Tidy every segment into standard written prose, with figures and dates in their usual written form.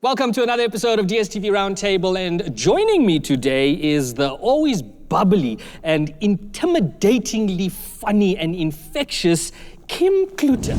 Welcome to another episode of DStv Roundtable, and joining me today is the always bubbly and intimidatingly funny and infectious Kim Cloete.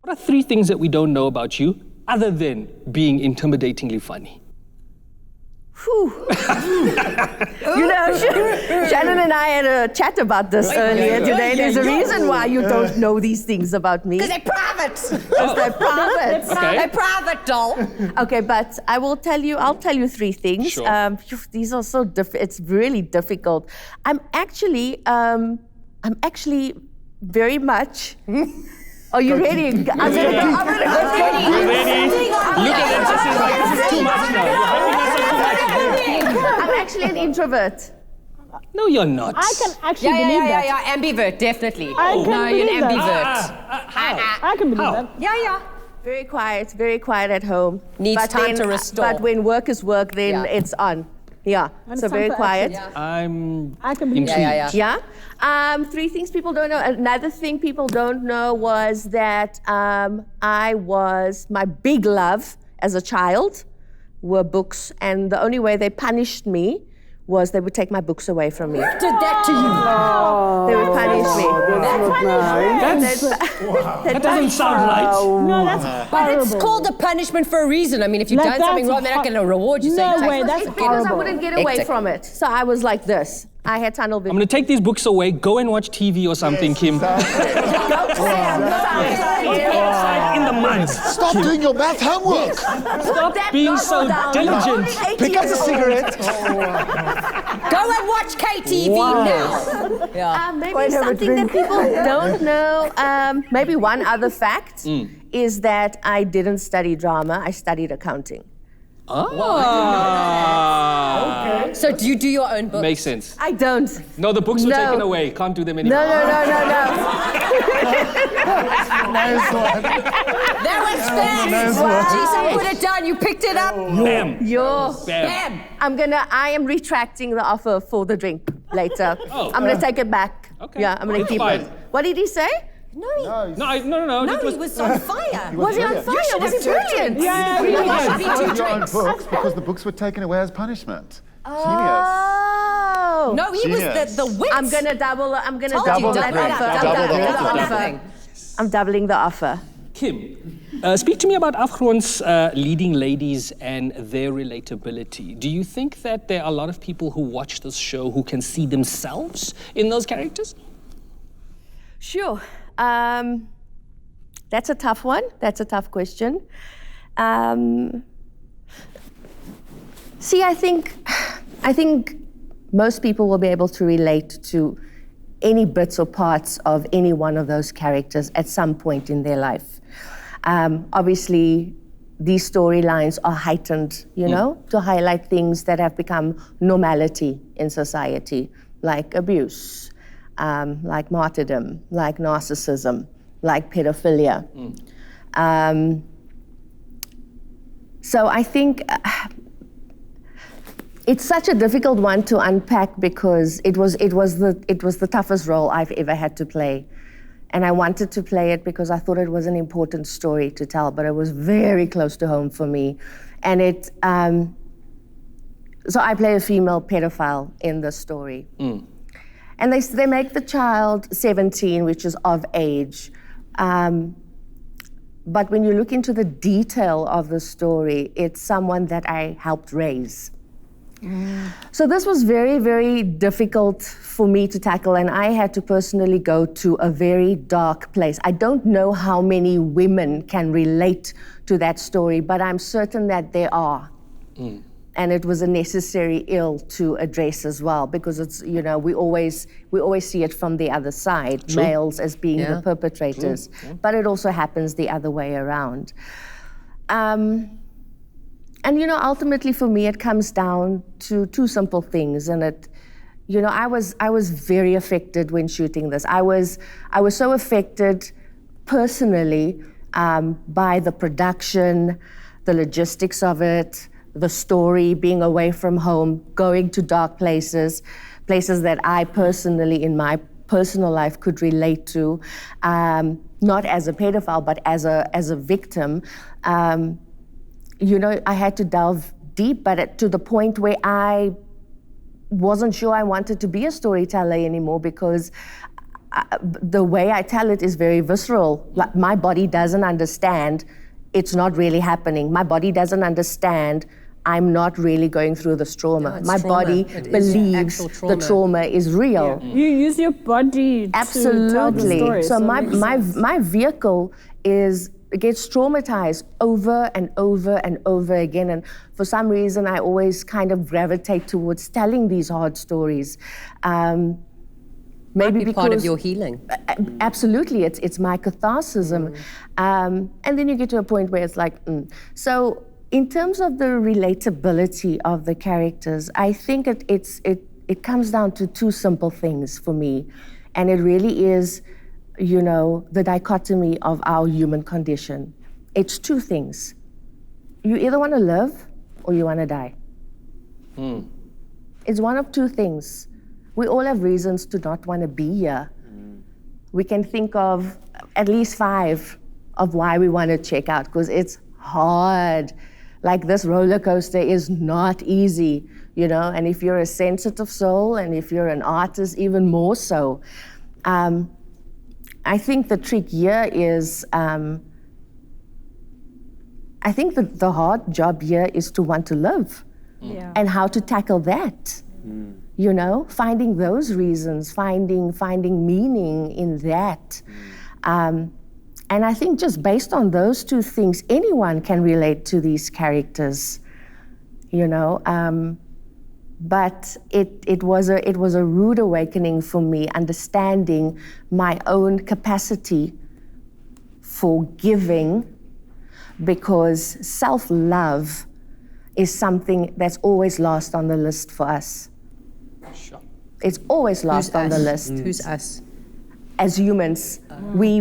What are three things that we don't know about you other than being intimidatingly funny? Whew. Shannon and I had a chat about this earlier today. There's a reason why you don't know these things about me. Because they're private. Because they're private. Okay. They're private, doll. Okay, but I'll tell you three things. Sure. These are so it's really difficult. I'm actually very much. Are you ready? I'm gonna go. Ready? Look at them. This is too much now. I'm actually an introvert. No, you're not. I can actually believe that. Yeah, ambivert, definitely. I can No, you're believe an that. ambivert. I can believe How? that. Yeah. Very quiet at home. Needs But time then- to restore. But when work is work, then Yeah. it's on. Yeah, When so it's time very for quiet. action. I'm I can believe intrigued. Yeah. Yeah. Three things people don't know. Another thing people don't know was that my big love as a child were books, and the only way they punished me was they would take my books away from me. Did that to you? They would punish me. That doesn't sound right. No, that's But it's horrible. called a punishment for a reason. I mean, if you've Like, done something that's wrong, they're not going to reward you. No so way, you that's Because I horrible. wouldn't get away Hectic. from it. So I was like this. I had tunnel I'm vision. going to take these books away, go and watch TV or something, Kim. In the mud. Stop doing your math homework. Stop being so diligent. Pick up a cigarette. Go and watch KTV now. Yeah. Maybe something that people don't know. Maybe one other fact is that I didn't study drama. I studied accounting. So do you do your own books? Makes sense. I don't. No, the books were No. taken away. Can't do them anymore. No. That was fast. Geez, I put it down. You picked it up. Bam. Bam. I am retracting the offer for the drink later. Oh. I'm gonna take it back. Okay. Yeah, I'm gonna That's keep fine. it. What did he say? No, No. no, that he was on fire. Was he on fire? Was he brilliant? Yeah, You yeah. should be two Your own drinks. books because the books were taken away as punishment. Genius. Oh. No, he was Genius. the witch. I'm gonna double that Double the offer. drink. Double the offer. I'm doubling the offer. Kim, speak to me about Afgrond's leading ladies and their relatability. Do you think that there are a lot of people who watch this show who can see themselves in those characters? Sure. That's a tough one. That's a tough question. See, I think most people will be able to relate to any bits or parts of any one of those characters at some point in their life. Obviously, these storylines are heightened, to highlight things that have become normality in society, like abuse, like martyrdom, like narcissism, like paedophilia. So I think it's such a difficult one to unpack because it was the toughest role I've ever had to play. And I wanted to play it because I thought it was an important story to tell, but it was very close to home for me. And so I play a female pedophile in the story. And they make the child 17, which is of age. But when you look into the detail of the story, it's someone that I helped raise. So this was very, very difficult for me to tackle, and I had to personally go to a very dark place. I don't know how many women can relate to that story, but I'm certain that there are. And it was a necessary ill to address as well, because it's, we always see it from the other side, males as being the perpetrators, but it also happens the other way around. And ultimately for me, it comes down to two simple things. And I was very affected when shooting this. I was so affected personally by the production, the logistics of it, the story, being away from home, going to dark places, places that I personally, in my personal life, could relate to, not as a pedophile, but as a victim. You know, I had to delve deep, but to the point where I wasn't sure I wanted to be a storyteller anymore, because the way I tell it is very visceral. Like, my body doesn't understand it's not really happening. My body doesn't understand I'm not really going through this trauma. My body believes the trauma is real. You use your body Absolutely. to tell the story. So my vehicle gets traumatized over and over and over again. And for some reason, I always kind of gravitate towards telling these hard stories. Maybe Might be part of because- your healing. Absolutely, it's my catharsis. And then you get to a point where it's like, So in terms of the relatability of the characters, I think it comes down to two simple things for me. And it really is, you know, the dichotomy of our human condition. It's two things. You either want to live or you want to die. It's one of two things. We all have reasons to not want to be here. We can think of at least 5 of why we want to check out, because it's hard. Like, this roller coaster is not easy, you know, and if you're a sensitive soul and if you're an artist, even more so. I think the trick here is, I think that the hard job here is to want to live and how to tackle that. You know, finding those reasons, finding meaning in that. And I think just based on those two things, anyone can relate to these characters, you know. But it was a rude awakening for me, understanding my own capacity for giving, because self-love is something that's always last on the list for us. Sure. It's always last on the list. Who's us? As humans, we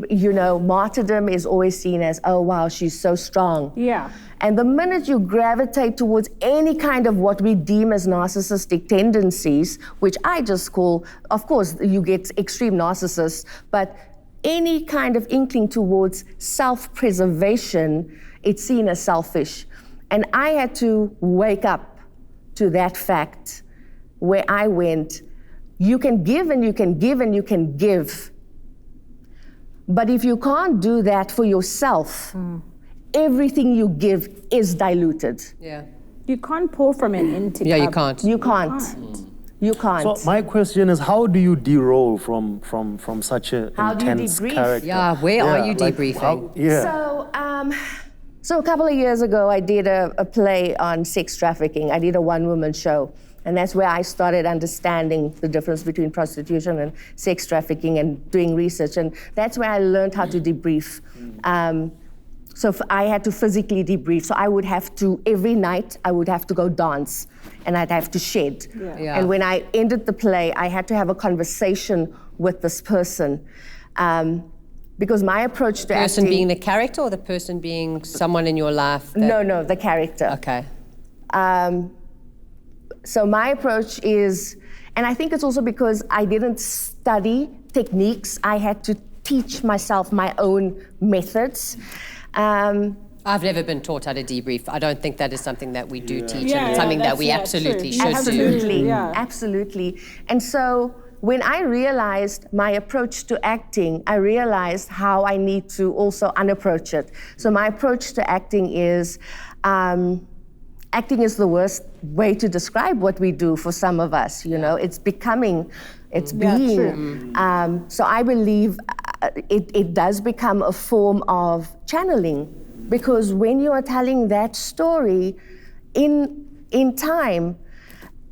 you know, martyrdom is always seen as, oh wow, she's so strong. Yeah. And the minute you gravitate towards any kind of what we deem as narcissistic tendencies, which I just call, of course, you get extreme narcissists, but any kind of inkling towards self-preservation, it's seen as selfish. And I had to wake up to that fact, where I went, you can give and you can give and you can give. But if you can't do that for yourself, everything you give is diluted. Yeah. You can't pour from an empty cup. Yeah, you can't. You can't. You can't. So my question is, how do you de-roll from such an How do you intense debrief? character? Yeah, where are you like, debriefing? So a couple of years ago, I did a play on sex trafficking. I did a one-woman show. And that's where I started understanding the difference between prostitution and sex trafficking and doing research. And that's where I learned how to debrief. So I had to physically debrief. So I would have to, every night, I would have to go dance and I'd have to shed. Yeah. And when I ended the play, I had to have a conversation with this person. Because my approach to The person acting... being the character or the person being someone in your life? No, the character. Okay. So my approach is, and I think it's also because I didn't study techniques, I had to teach myself my own methods. I've never been taught how to debrief. I don't think that is something that we do teach, and it's Yeah, something that that's- we yeah, absolutely true. should Absolutely, do. Yeah. absolutely. And so when I realized my approach to acting, I realized how I need to also unapproach it. So my approach to acting is, acting is the worst way to describe what we do for some of us, you know. It's becoming, it's being. True. So I believe it does become a form of channeling, because when you are telling that story in time,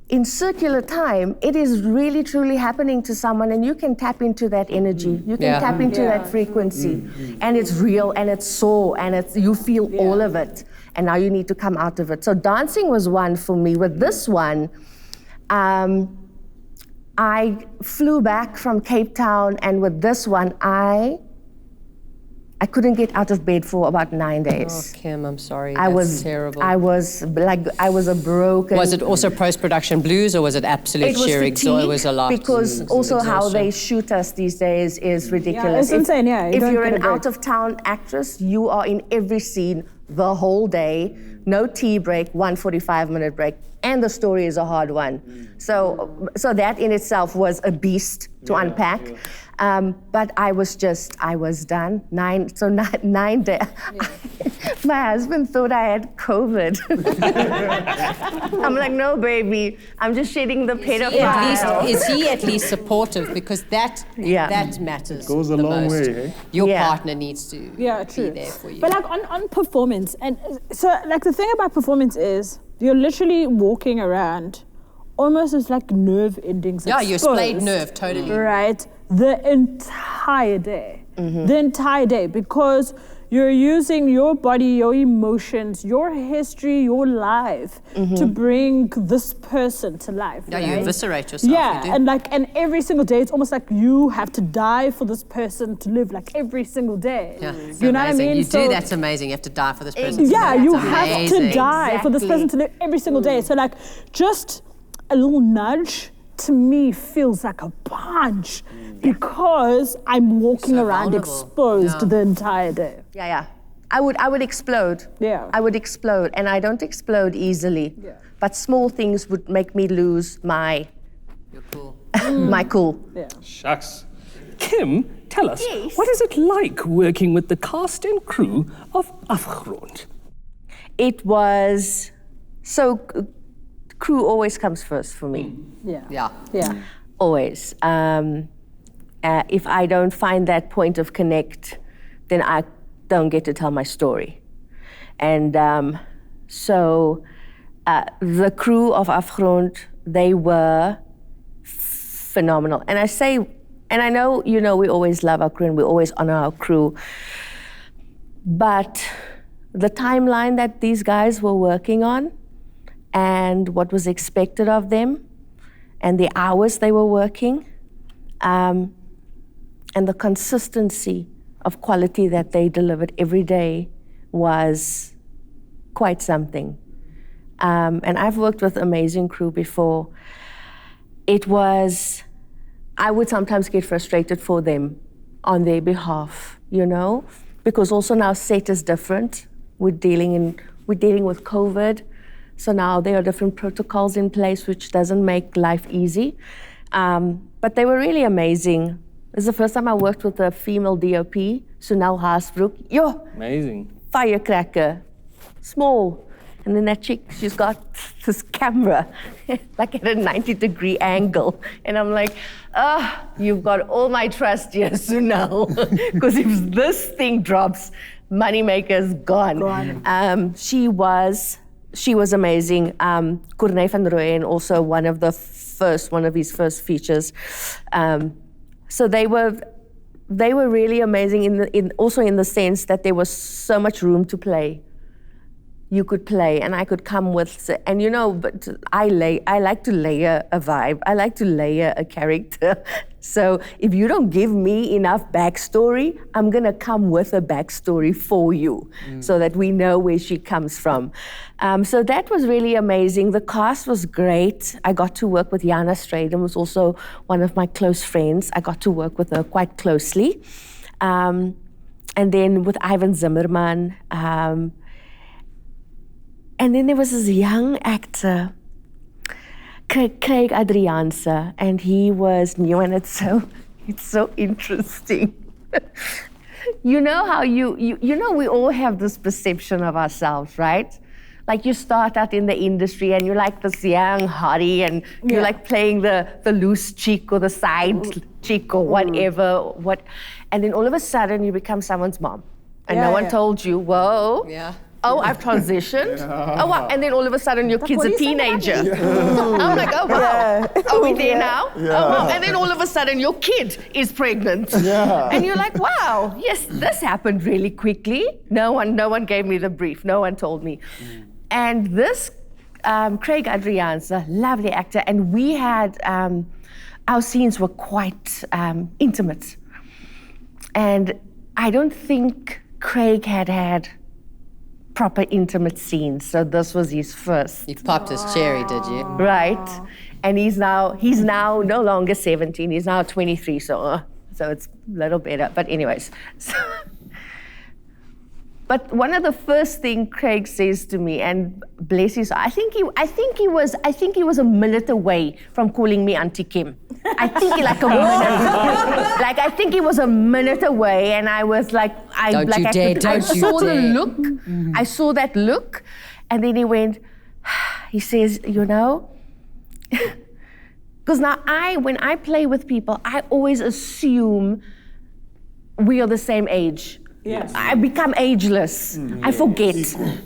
in circular time, it is really truly happening to someone, and you can tap into that energy. You can tap into that frequency, and it's real, and it's sore, and you feel all of it, and now you need to come out of it. So dancing was one for me. With this one, I flew back from Cape Town, and with this one, I I couldn't get out of bed for about 9 days. Oh, Kim, I'm sorry. I That's was terrible. I was a broken. Was it also post-production blues, or was it absolute It was sheer fatigue, It was a lot. because also how exhaustion. they shoot us these days is ridiculous. it's insane, yeah, you If don't you're get a an break. out-of-town actress, you are in every scene the whole day, no tea break, 1 45-minute break, and the story is a hard one. So that in itself was a beast to unpack. But I was done. 9 days. My husband thought I had COVID. I'm like, no, baby, I'm just shedding the pedophile. Is he at least supportive? Because that matters. Goes a the long most. way, eh? Your Yeah. partner needs to be there for you. But like on performance, and so like the thing about performance is you're literally walking around almost as like nerve endings. Yeah, you're splayed exposed, nerve, totally. Right, the entire day. The entire day, because you're using your body, your emotions, your history, your life to bring this person to life. Yeah, right? you eviscerate yourself. Yeah, you do. and every single day, it's almost like you have to die for this person to live, like every single day. Yeah, it's you know what I amazing. mean? You So- do, that's amazing. You have to die for this person. yeah, That's you have amazing. to die for this Exactly. person to live every single day. So like, just a little nudge to me feels like a punch because I'm walking So around vulnerable. exposed Yeah. the entire day. Yeah. I would explode. Yeah. I would explode, and I don't explode easily. Yeah. But small things would make me lose my You're cool. my cool. Yeah. Shucks. Kim, tell us, what is it like working with the cast and crew of Afgrond? It was so. Crew always comes first for me. Yeah. Yeah. Yeah. Always. If I don't find that point of connect, then I don't get to tell my story. And so the crew of Afgrond, they were phenomenal. And I say, and I know, we always love our crew and we always honor our crew. But the timeline that these guys were working on and what was expected of them and the hours they were working, and the consistency of quality that they delivered every day was quite something. And I've worked with amazing crew before. I would sometimes get frustrated for them on their behalf, because also now set is different. We're dealing with COVID. So now there are different protocols in place, which doesn't make life easy. But they were really amazing. It's the first time I worked with a female DOP, Sunel Haasbroek. Amazing. Firecracker, small. And then that chick, she's got this camera, like at a 90-degree angle. And I'm like, you've got all my trust here, Sunel. Because if this thing drops, Moneymaker's gone. She was amazing. Corné van Rooyen, also one of his first features. So they were really amazing also in the sense that there was so much room to play. You could play, and I could come with, and but I like to layer a vibe. I like to layer a character. So if you don't give me enough backstory, I'm gonna come with a backstory for you, so that we know where she comes from. So that was really amazing. The cast was great. I got to work with Jana Straden, who's also one of my close friends. I got to work with her quite closely, and then with Ivan Zimmerman. And then there was this young actor, Craig Adriaanse, and he was new, and it's so interesting. You know how we all have this perception of ourselves, right? Like you start out in the industry and you're like this young hottie and you're like playing the loose chick or the side chick or whatever. And then all of a sudden you become someone's mom. And no one told you, whoa. Yeah. Oh, I've transitioned. Oh, wow. And then all of a sudden your kid's a teenager. I'm like, oh, wow. Are we there now? Oh, wow. And then all of a sudden your kid is pregnant. Yeah. And you're like, wow, yes, this happened really quickly. No one gave me the brief. No one told me. And this Craig Adriaanse, lovely actor, and we had, our scenes were quite intimate. And I don't think Craig had proper intimate scenes, so this was his first. You popped his cherry, did you? Right, and he's now no longer 17. He's now 23. So it's a little better. But anyways, but one of the first thing Craig says to me, and bless his, I think he was a minute away from calling me Aunty Kim. I think I think he was a minute away, and I was like, I saw the look. I saw that look, and then he says, because now when I play with people, I always assume we are the same age. Yes. I become ageless. I forget.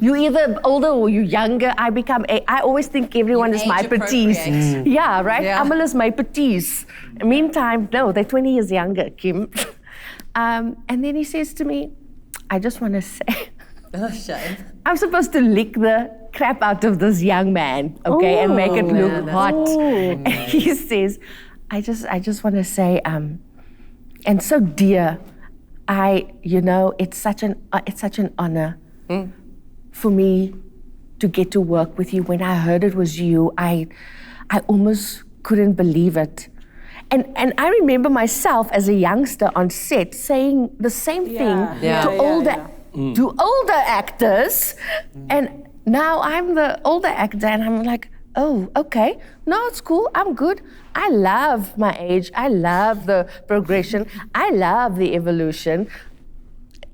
You're either older or you're younger. I always think everyone is my petite. Yeah, right? Yeah. Amal is my petite. Meantime, no, they're 20 years younger, Kim. And then he says to me, I just want to say, Oh, shame. I'm supposed to lick the crap out of this young man, okay, and make it look hot. And he says, I just want to say, and so dear, it's such an honor for me to get to work with you. When I heard it was you, I almost couldn't believe it. And I remember myself as a youngster on set saying the same thing to older actors, and now I'm the older actor, and I'm like, oh, okay, no, it's cool, I'm good. I love my age, I love the progression, I love the evolution.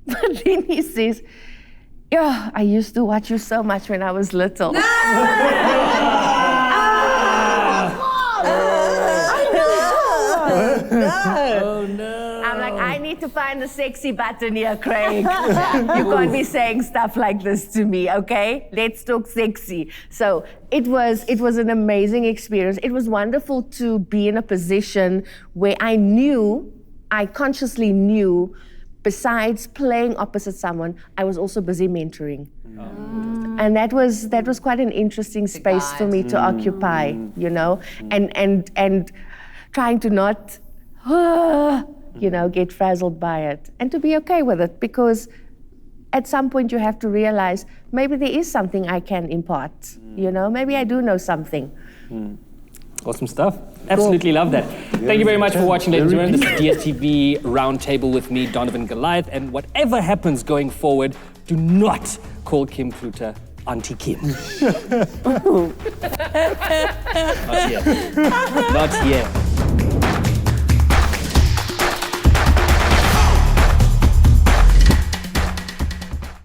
But then he says, yeah, I used to watch you so much when I was little. Oh no. I'm like, I need to find the sexy button here, Craig. You can't be saying stuff like this to me, okay? Let's talk sexy. So it was an amazing experience. It was wonderful to be in a position where I consciously knew, besides playing opposite someone, I was also busy mentoring. And that was quite an interesting space for me to occupy, and trying to not, get frazzled by it, and to be okay with it, because at some point you have to realize maybe there is something I can impart, maybe I do know something. Awesome stuff. Absolutely love that. Thank you very much for watching, ladies and gentlemen. This is DStv Roundtable with me, Donovan Goliath, and whatever happens going forward, do not call Kim Cloete Aunty Kim. Not yet. Not yet.